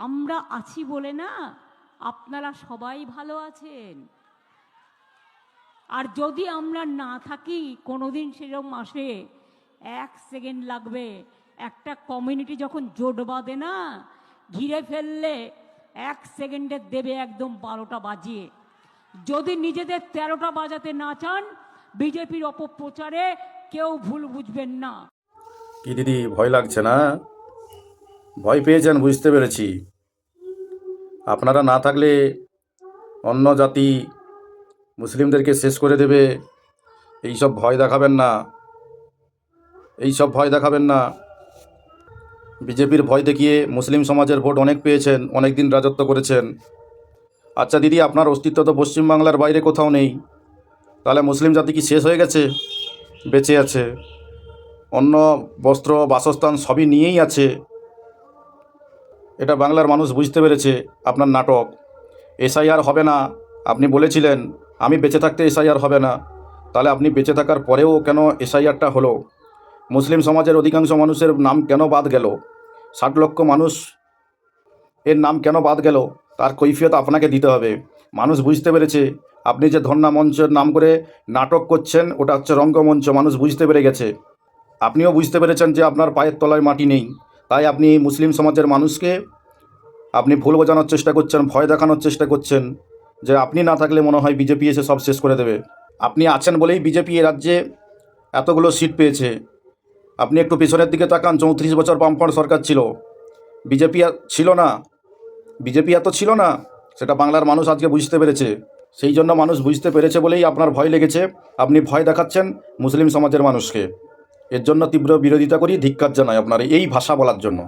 আমরা আছি বলে না আপনারা সবাই ভালো আছেন। আর যদি আমরা না থাকি কোনোদিন সেরকম আসে, 1 সেকেন্ড লাগবে। একটা কমিউনিটি যখন জোট বাঁধে না, ঘিরে ফেললে 1 সেকেন্ডে দেবে একদম 12টা বাজিয়ে। যদি নিজেদের 13টা বাজাতে না চান, বিজেপির অপপ্রচারে কেউ ভুল বুঝবেন না। কি দিদি, ভয় লাগছে না? ভয় পেয়েছেন, বুঝতে পেরেছি। আপনারা না থাকলে অন্য জাতি মুসলিমদেরকে শেষ করে দেবে। এইসব ভয় দেখাবেন না, এইসব ভয় দেখাবেন না। বিজেপির ভয় দেখিয়ে মুসলিম সমাজের ভোট অনেক পেয়েছেন, অনেক দিন রাজত্ব করেছেন। আচ্ছা দিদি, আপনার অস্তিত্ব তো পশ্চিমবাংলার বাইরে কোথাও নেই, তাহলে মুসলিম জাতি কি শেষ হয়ে গেছে? বেঁচে আছে, অন্য বস্ত্র বাসস্থান সবই নিয়েই আছে। এটা বাংলার মানুষ বুঝতে পেরেছে আপনার নাটক। এসআইআর হবে না আপনি বলেছিলেন, আমি বেঁচে থাকতে এসআইআর হবে না, তাহলে আপনি বেঁচে থাকার পরেও কেন এসআইআরটা হলো? মুসলিম সমাজের অধিকাংশ মানুষের নাম কেন বাদ গেল? 60 লক্ষ মানুষ এর নাম কেন বাদ গেল? তার কৈফিয়ত আপনাকে দিতে হবে। মানুষ বুঝতে পেরেছে আপনি যে ধর্ণা মঞ্চের নাম করে নাটক করছেন, ওটা হচ্ছে রঙ্গমঞ্চ। মানুষ বুঝতে পেরে গেছে। আপনিও বুঝতে পেরেছেন যে আপনার পায়ের তলায় মাটি নেই, তাই আপনি মুসলিম সমাজের মানুষকে আপনি ভুল বোঝানোর চেষ্টা করছেন, ভয় দেখানোর চেষ্টা করছেন যে আপনি না থাকলে মনে হয় বিজেপি এসে সব শেষ করে দেবে। আপনি আছেন বলেই বিজেপি এ রাজ্যে এতগুলো সিট পেয়েছে। আপনি একটু পেছনের দিকে তাকান, 34 বছর বামফ্রন্ট সরকার ছিল, বিজেপি ছিল না, বিজেপি এত ছিল না। সেটা বাংলার মানুষ আজকে বুঝতে পেরেছে। সেই জন্য মানুষ বুঝতে পেরেছে বলেই আপনার ভয় লেগেছে, আপনি ভয় দেখাচ্ছেন মুসলিম সমাজের মানুষকে। এর জন্য তীব্র বিরোধিতা করি, ধিক্কার জানাই আপনার এই ভাষা বলার জন্য।